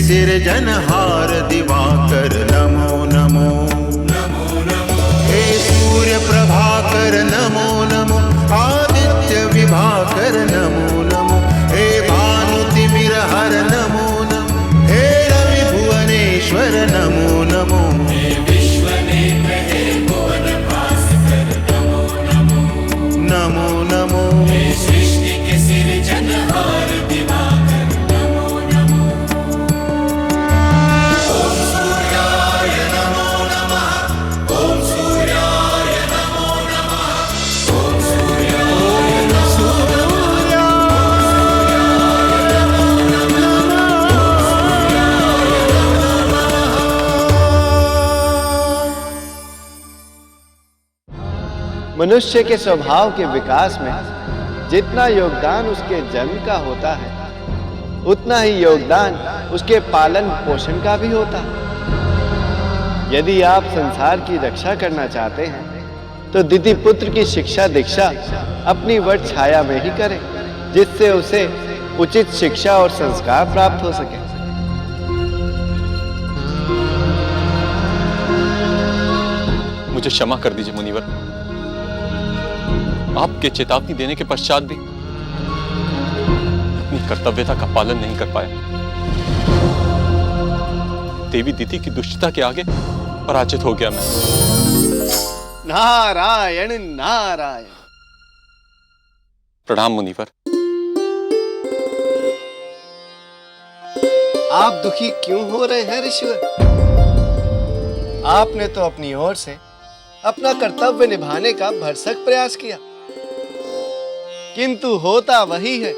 सिरजनहार दिवाकर नमो नमो। हे सूर्य प्रभाकर नमो नमो। आदित्य विभाकर नमो नमो। हे भानुतिमिरहर नमो नमो। हे रवि भुवनेश्वर नमो नमो। नमो नमो। सृष्टि के सिरजनहार दिवाकर नमो नमो। ओम सूर्याय नमो नमः। ओम सूर्याय नमो नमः। ओम सूर्याय नमो मनुष्य के स्वभाव के विकास में जितना योगदान उसके जन्म का होता है, उतना ही योगदान उसके पालन पोषण का भी होता है। यदि आप संसार की रक्षा करना चाहते हैं तो दिति पुत्र की शिक्षा दीक्षा अपनी वट छाया में ही करें, जिससे उसे उचित शिक्षा और संस्कार प्राप्त हो सके। मुझे क्षमा कर दीजिए मुनिवर, आपके चेतावनी देने के पश्चात भी अपनी कर्तव्यता का पालन नहीं कर पाया। देवी दिति की दुष्टता के आगे पराजित हो गया मैं। नारायण नारायण। प्रणाम मुनिवर। आप दुखी क्यों हो रहे हैं ऋषिवर? आपने तो अपनी ओर से अपना कर्तव्य निभाने का भरसक प्रयास किया, किंतु होता वही है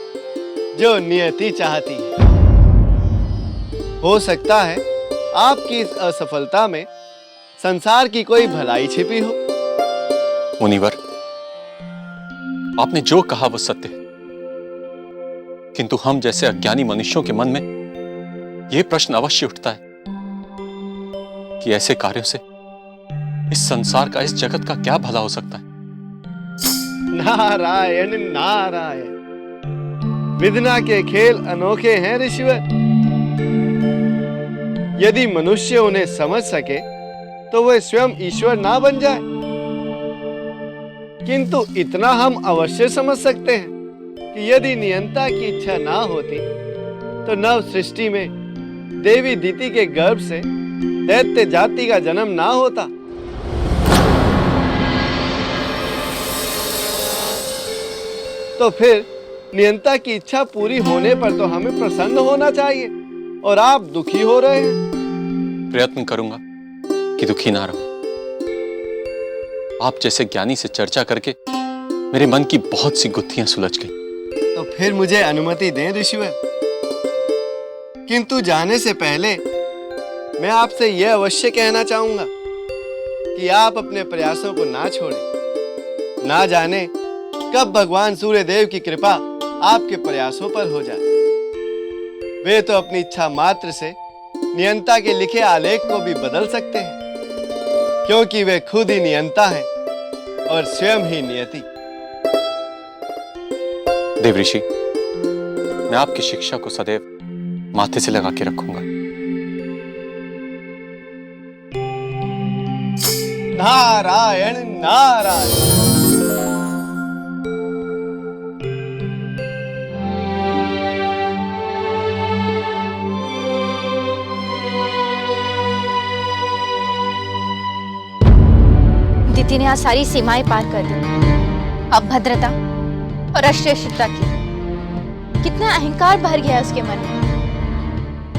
जो नियति चाहती है। हो सकता है आपकी इस असफलता में संसार की कोई भलाई छिपी हो। मुनिवर, आपने जो कहा वो सत्य है, किंतु हम जैसे अज्ञानी मनुष्यों के मन में यह प्रश्न अवश्य उठता है कि ऐसे कार्यों से इस संसार का, इस जगत का क्या भला हो सकता है। नारायण नारायण। विद्या के खेल अनोखे हैं ऋषिवर। यदि मनुष्य उन्हें समझ सके तो वह स्वयं ईश्वर ना बन जाए, किंतु इतना हम अवश्य समझ सकते हैं कि यदि नियंता की इच्छा ना होती तो नव सृष्टि में देवी दिति के गर्भ से दैत्य जाति का जन्म ना होता। तो फिर नियंता की इच्छा पूरी होने पर तो हमें प्रसन्न होना चाहिए, और आप दुखी हो रहे हैं। प्रयत्न करूंगा कि दुखी ना रहूं। आप जैसे ज्ञानी से चर्चा करके मेरे मन की बहुत सी गुत्थियां सुलझ गई। तो फिर मुझे अनुमति दें ऋषिवर। किंतु जाने से पहले मैं आपसे यह अवश्य कहना चाहूंगा कि आप अपने प्रयासों को ना छोड़ें। ना जाने कब भगवान सूर्यदेव की कृपा आपके प्रयासों पर हो जाए। वे तो अपनी इच्छा मात्र से नियंता के लिखे आलेख को भी बदल सकते हैं, क्योंकि वे खुद ही नियंता हैं और स्वयं ही नियति। देवऋषि, मैं आपकी शिक्षा को सदैव माथे से लगा के रखूंगा। नारायण नारायण। दिति ने आज सारी सीमाएं पार कर दी। अब भद्रता और अश्लीलता की कितना अहंकार भर गया उसके मन में।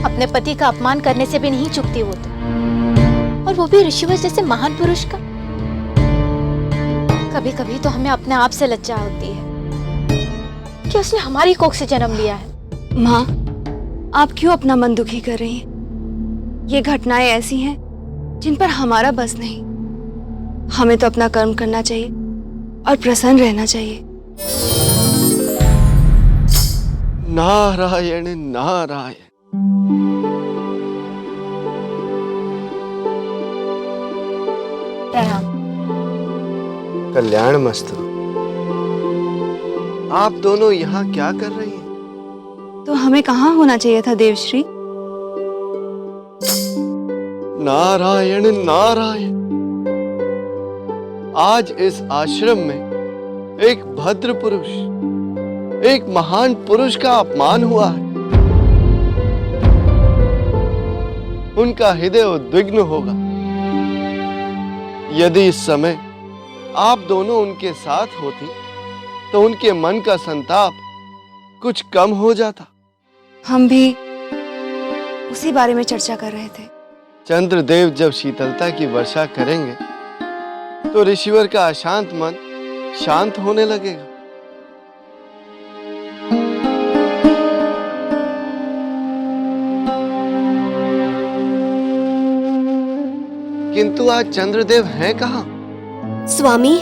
अपने पति का अपमान करने से भी नहीं चूकती वो तो, और वो भी ऋषिवर जैसे महान पुरुष का। कभी कभी तो हमें अपने आप से लज्जा होती है कि उसने हमारी कोख से जन्म लिया है। माँ, आप क्यों अपना मन दुखी कर रही हैं? ये घटनाएं ऐसी हैं जिन पर हमारा बस नहीं। हमें तो अपना कर्म करना चाहिए और प्रसन्न रहना चाहिए। नारायण नारायण। प्रणाम। कल्याण मस्तु। आप दोनों यहाँ क्या कर रही हैं? तो हमें कहाँ होना चाहिए था देवश्री? नारायण नारायण। आज इस आश्रम में एक भद्र पुरुष, एक महान पुरुष का अपमान हुआ है। उनका हृदय उद्विग्न होगा। यदि इस समय आप दोनों उनके साथ होती तो उनके मन का संताप कुछ कम हो जाता। हम भी उसी बारे में चर्चा कर रहे थे। चंद्रदेव जब शीतलता की वर्षा करेंगे तो ऋषिवर का अशांत मन शांत होने लगेगा। किंतु आज चंद्रदेव हैं कहाँ? स्वामी,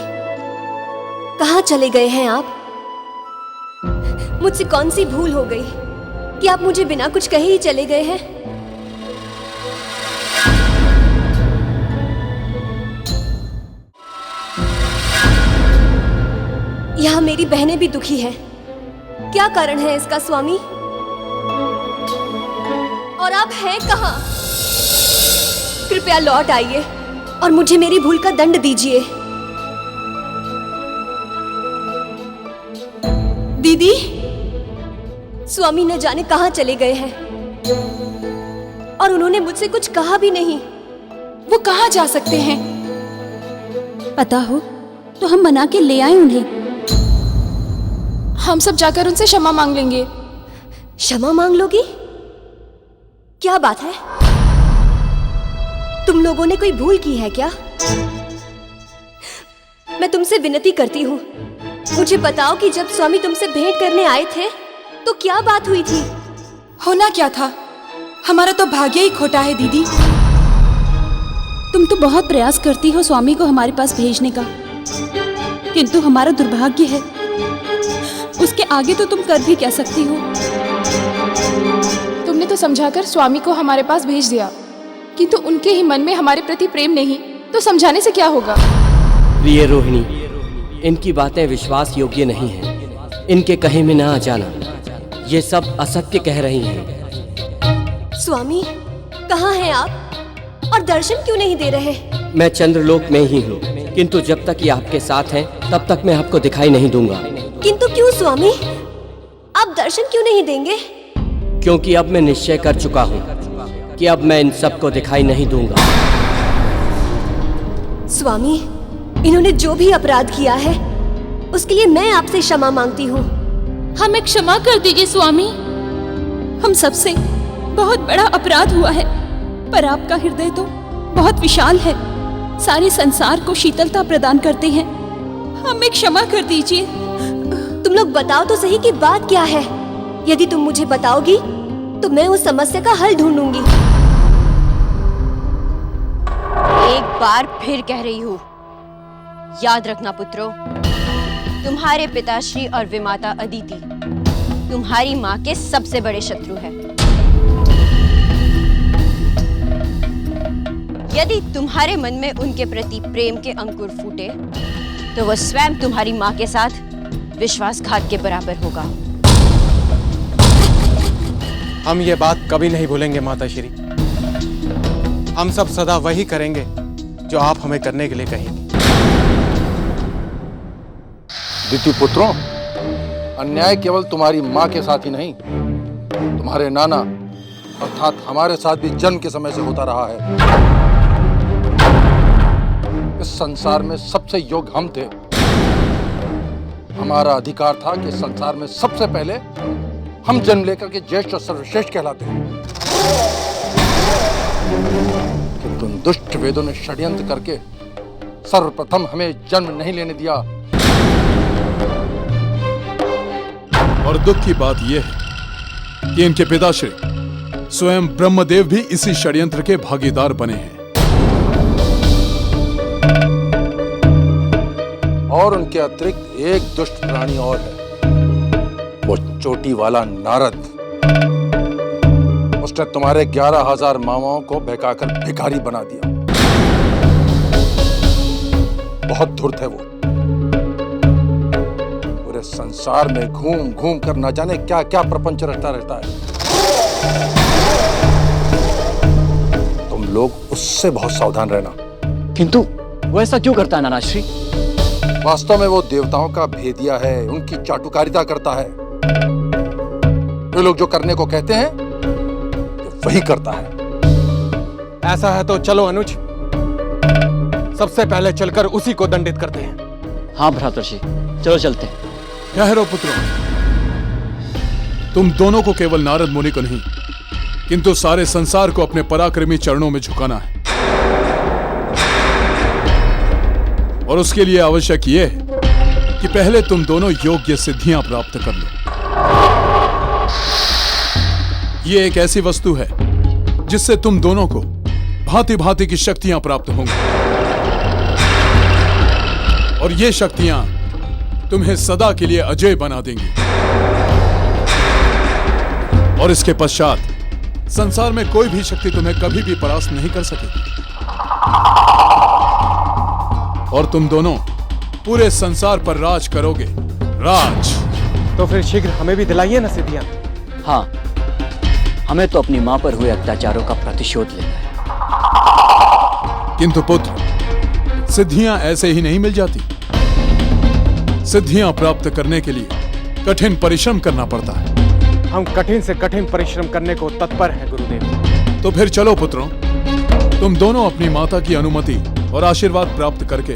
कहाँ चले गए हैं आप? मुझसे कौन सी भूल हो गई कि आप मुझे बिना कुछ कहे ही चले गए हैं? यहाँ मेरी बहनें भी दुखी हैं। क्या कारण है इसका स्वामी? और आप हैं कहाँ? कृपया लौट आइए और मुझे मेरी भूल का दंड दीजिए। दीदी, स्वामी न जाने कहाँ चले गए हैं और उन्होंने मुझसे कुछ कहा भी नहीं। वो कहाँ जा सकते हैं? पता हो तो हम मना के ले आए उन्हें। हम सब जाकर उनसे क्षमा मांग लेंगे। क्षमा मांग लोगी? क्या बात है? तुम लोगों ने कोई भूल की है क्या? मैं तुमसे विनती करती हूँ, मुझे बताओ कि जब स्वामी तुमसे भेंट करने आए थे तो क्या बात हुई थी? होना क्या था? हमारा तो भाग्य ही खोटा है दीदी। तुम तो बहुत प्रयास करती हो स्वामी को हमारे पास भेजने का, किंतु हमारा दुर्भाग्य है, उसके आगे तो तुम कर भी क्या सकती हो? तुमने तो समझाकर स्वामी को हमारे पास भेज दिया, किंतु उनके ही मन में हमारे प्रति प्रेम नहीं, तो समझाने से क्या होगा? प्रिय रोहिणी, इनकी बातें विश्वास योग्य नहीं हैं। इनके कहे में ना आ जाना। ये सब असत्य कह रही हैं। स्वामी, कहाँ हैं आप? और दर्शन क्यों नहीं दे रहे? मैं चंद्रलोक में ही हूँ, किंतु जब तक ये आपके साथ हैं तब तक मैं आपको दिखाई नहीं दूंगा। किंतु क्यों स्वामी? आप दर्शन क्यों नहीं देंगे? क्योंकि अब मैं निश्चय कर चुका हूँ कि अब मैं इन सबको दिखाई नहीं दूंगा। स्वामी, इन्होंने जो भी अपराध किया है उसके लिए मैं आपसे क्षमा मांगती हूँ। हमें क्षमा कर दीजिए स्वामी। हम सबसे बहुत बड़ा अपराध हुआ है, पर आपका हृदय तो बहुत विशाल है, सारे संसार को शीतलता प्रदान करते हैं। हमें क्षमा कर दीजिए। तुम लोग बताओ तो सही कि बात क्या है। यदि तुम मुझे बताओगी तो मैं उस समस्या का हल ढूंढूंगी। एक बार फिर कह रही हूँ, याद रखना पुत्रों, तुम्हारे पिताश्री और विमाता अदिति तुम्हारी माँ के सबसे बड़े शत्रु है। यदि तुम्हारे मन में उनके प्रति प्रेम के अंकुर फूटे तो वह स्वयं तुम्हारी माँ के साथ विश्वासघात के बराबर होगा। हम ये बात कभी नहीं भूलेंगे माताश्री। हम सब सदा वही करेंगे जो आप हमें करने के लिए कहेंगे। दिति पुत्रों, अन्याय केवल तुम्हारी माँ के साथ ही नहीं, तुम्हारे नाना अर्थात हमारे साथ भी जन्म के समय से होता रहा है। इस संसार में सबसे योग्य हम थे। हमारा अधिकार था कि संसार में सबसे पहले हम जन्म लेकर के ज्येष्ठ और सर्वश्रेष्ठ कहलाते हैं। किंतु उन दुष्ट वेदों ने षड्यंत्र करके सर्वप्रथम हमें जन्म नहीं लेने दिया। और दुख की बात यह है कि इनके पिताश्री स्वयं ब्रह्मदेव भी इसी षड्यंत्र के भागीदार बने हैं। और उनके अतिरिक्त एक दुष्ट प्राणी और है, वो चोटी वाला नारद। उसने तुम्हारे 11,000 मामाओं को बहकाकर भिखारी बना दिया। बहुत धूर्त है वो। पूरे संसार में घूम घूम कर न जाने क्या क्या प्रपंच रचता रहता है। तुम लोग उससे बहुत सावधान रहना। किंतु वो ऐसा क्यों करता है नानाश्री? वास्तव में वो देवताओं का भेदिया है, उनकी चाटुकारिता करता है। वे लोग जो करने को कहते हैं वही करता है। ऐसा है तो चलो अनुज, सबसे पहले चलकर उसी को दंडित करते हैं। हाँ भ्रातर्षि, चलो चलते हैं। ठहरो पुत्रों, तुम दोनों को केवल नारद मुनि को नहीं किंतु सारे संसार को अपने पराक्रमी चरणों में झुकाना है। और उसके लिए आवश्यक यह है कि पहले तुम दोनों योग्य सिद्धियां प्राप्त कर लो। ये एक ऐसी वस्तु है जिससे तुम दोनों को भांति भांति की शक्तियां प्राप्त होंगी और ये शक्तियां तुम्हें सदा के लिए अजय बना देंगी। और इसके पश्चात संसार में कोई भी शक्ति तुम्हें कभी भी परास्त नहीं कर सकेगी और तुम दोनों पूरे संसार पर राज करोगे। राज। तो फिर शीघ्र हमें भी दिलाइए ना सिद्धियां। हाँ, हमें तो अपनी मां पर हुए अत्याचारों का प्रतिशोध लेना है। किंतु पुत्र, सिद्धियां ऐसे ही नहीं मिल जाती। सिद्धियां प्राप्त करने के लिए कठिन परिश्रम करना पड़ता है। हम कठिन से कठिन परिश्रम करने को तत्पर हैं गुरुदेव। तो फिर चलो पुत्रों, तुम दोनों अपनी माता की अनुमति और आशीर्वाद प्राप्त करके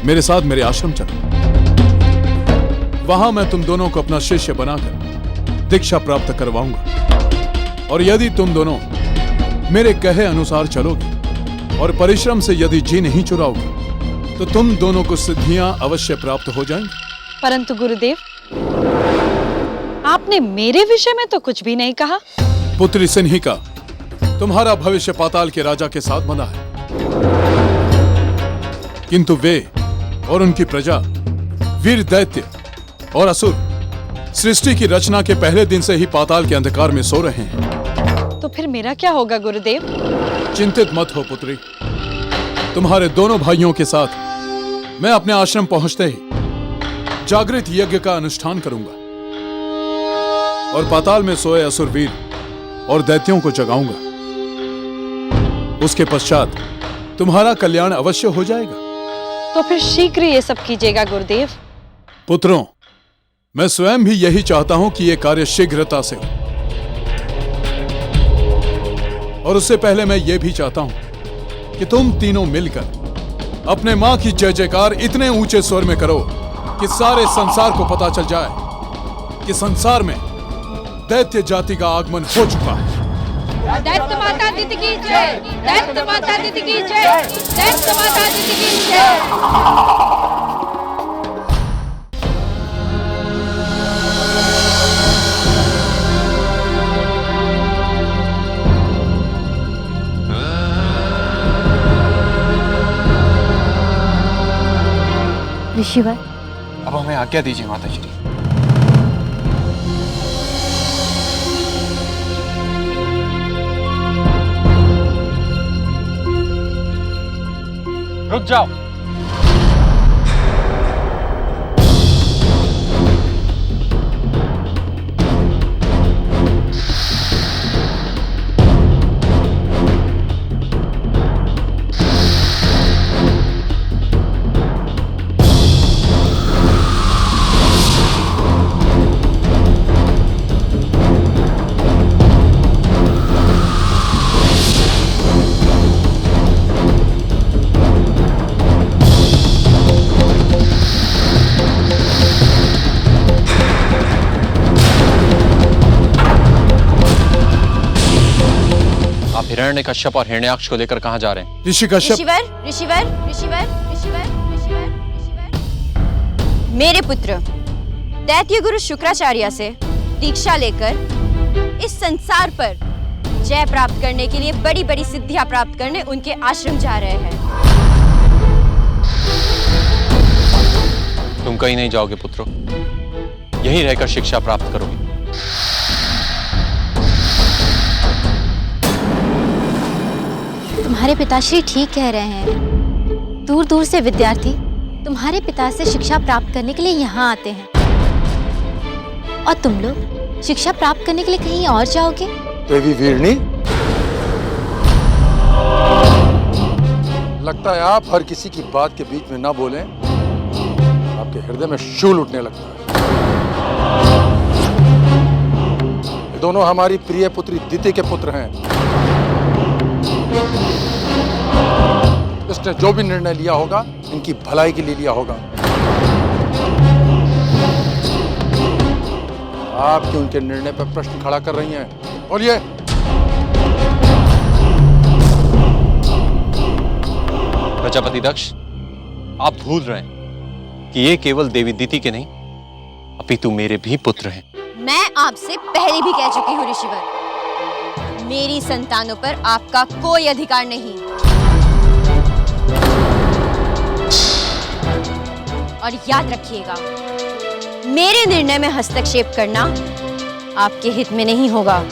मेरे साथ मेरे आश्रम चलो। वहां मैं तुम दोनों को अपना शिष्य बनाकर दीक्षा प्राप्त करवाऊंगा। और यदि तुम दोनों मेरे कहे अनुसार चलोगे और परिश्रम से यदि जी नहीं चुराओगे तो तुम दोनों को सिद्धियां अवश्य प्राप्त हो जाएंगी। परंतु गुरुदेव, आपने मेरे विषय में तो कुछ भी नहीं कहा। पुत्री सिन्हिका, तुम्हारा भविष्य पाताल के राजा के साथ बंधा है, किंतु वे और उनकी प्रजा, वीर दैत्य और असुर सृष्टि की रचना के पहले दिन से ही पाताल के अंधकार में सो रहे हैं। तो फिर मेरा क्या होगा गुरुदेव? चिंतित मत हो पुत्री, तुम्हारे दोनों भाइयों के साथ मैं अपने आश्रम पहुंचते ही जागृत यज्ञ का अनुष्ठान करूंगा और पाताल में सोए असुरवीर और दैत्यों को जगाऊंगा। उसके पश्चात तुम्हारा कल्याण अवश्य हो जाएगा। तो फिर शीघ्र ये सब कीजिएगा गुरुदेव। पुत्रों, मैं स्वयं भी यही चाहता हूं कि यह कार्य शीघ्रता से हो। और उससे पहले मैं यह भी चाहता हूं कि तुम तीनों मिलकर अपने मां की जय जयकार इतने ऊंचे स्वर में करो कि सारे संसार को पता चल जाए कि संसार में दैत्य जाति का आगमन हो चुका है। दैत्य माता दीदी की जय, दैत्य माता दीदी की जय, दैत्य माता दीदी की जय। ऋषिवर, अब हमें आज्ञा दीजिए माता श्री। रुक जाओ। हिरण्यकश्यप और हिरण्याक्ष को लेकर कहां जा रहे हैं? ऋषि कश्यप। ऋषिवर, ऋषिवर, ऋषिवर, ऋषिवर, ऋषिवर, ऋषिवर। मेरे पुत्र दैत्य गुरु शुक्राचार्य से दीक्षा लेकर इस संसार पर जय प्राप्त करने के लिए बड़ी बड़ी सिद्धियां प्राप्त करने उनके आश्रम जा रहे हैं। तुम कहीं नहीं जाओगे पुत्रों, यहीं रहकर शिक्षा प्राप्त करोगे। तुम्हारे पिताश्री ठीक कह रहे हैं। दूर दूर से विद्यार्थी तुम्हारे पिता से शिक्षा प्राप्त करने के लिए यहाँ आते हैं और तुम लोग शिक्षा प्राप्त करने के लिए कहीं और जाओगे। देवी वीरनी, लगता है आप हर किसी की बात के बीच में ना बोलें, आपके हृदय में शूल उठने लगता है। ये दोनों हमारी प्रिय पुत्री दिति के पुत्र हैं। इसने जो भी निर्णय लिया होगा इनकी भलाई के लिए लिया होगा। आप क्यों उनके निर्णय पर प्रश्न खड़ा कर रही हैं? बोलिए। प्रजापति दक्ष, आप भूल रहे हैं कि ये केवल देवी दिति के नहीं अपितु मेरे भी पुत्र हैं। मैं आपसे पहले भी कह चुकी हूँ ऋषिवर, मेरी संतानों पर आपका कोई अधिकार नहीं। और याद रखिएगा, मेरे निर्णय में हस्तक्षेप करना आपके हित में नहीं होगा।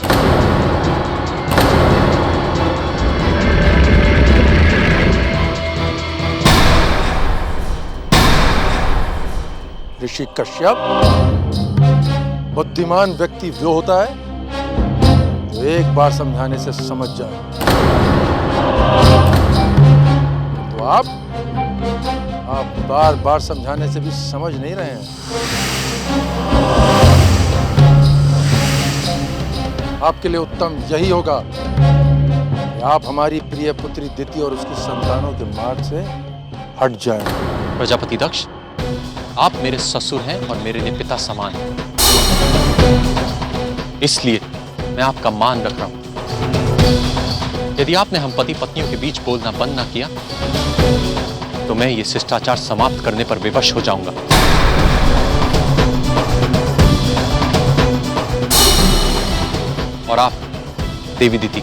ऋषि कश्यप, बुद्धिमान व्यक्ति वो होता है जो एक बार समझाने से समझ जाए। तो आप बार बार समझाने से भी समझ नहीं रहे हैं। आपके लिए उत्तम यही होगा कि आप हमारी प्रिय पुत्री दिति और उसकी संतानों के मार्ग से हट जाएं। प्रजापति दक्ष, आप मेरे ससुर हैं और मेरे लिए पिता समान हैं। इसलिए मैं आपका मान रख रहा हूं। यदि आपने हम पति पत्नियों के बीच बोलना बंद ना किया तो मैं ये शिष्टाचार समाप्त करने पर विवश हो जाऊंगा। और आप देवी दिति,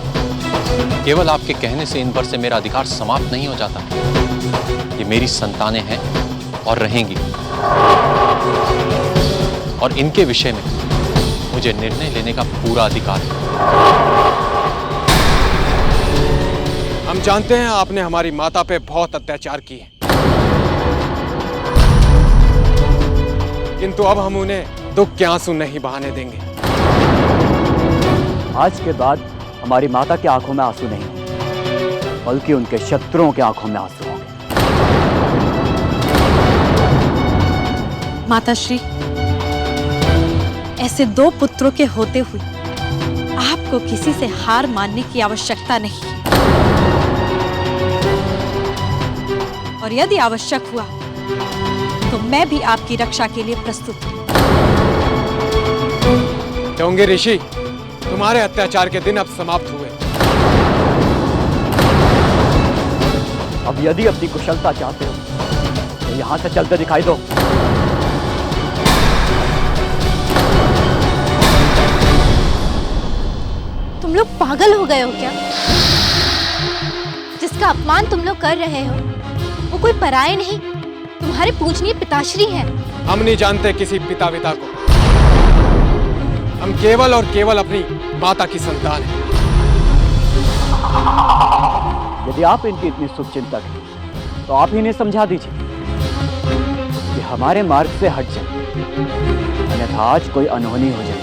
केवल आपके कहने से इन पर से मेरा अधिकार समाप्त नहीं हो जाता। ये मेरी संतानें हैं और रहेंगी, और इनके विषय में मुझे निर्णय लेने का पूरा अधिकार है। हम जानते हैं आपने हमारी माता पे बहुत अत्याचार किए, किंतु अब हम उन्हें दुख के आंसू नहीं बहाने देंगे। आज के बाद हमारी माता की आंखों में आंसू नहीं, बल्कि उनके शत्रुओं की आंखों में आंसू होंगे। माताश्री, ऐसे दो पुत्रों के होते हुए आपको किसी से हार मानने की आवश्यकता नहीं, और यदि आवश्यक हुआ तो मैं भी आपकी रक्षा के लिए प्रस्तुत हूं। क्योंकि ऋषि, तुम्हारे अत्याचार के दिन अब समाप्त हुए। अब यदि अपनी कुशलता चाहते हो तो यहां से चलते दिखाई दो। तुम लोग पागल हो गए हो क्या? जिसका अपमान तुम लोग कर रहे हो वो कोई पराये नहीं, तुम्हारे पूजनीय पिताश्री हैं। हम नहीं जानते किसी पिता विता को, हम केवल और केवल अपनी माता की संतान हैं। यदि आप इनकी इतनी शुभचिंतक हैं तो आप ही इन्हें समझा दीजिए कि हमारे मार्ग से हट जाए, अन्यथा आज कोई अनहोनी हो जाए।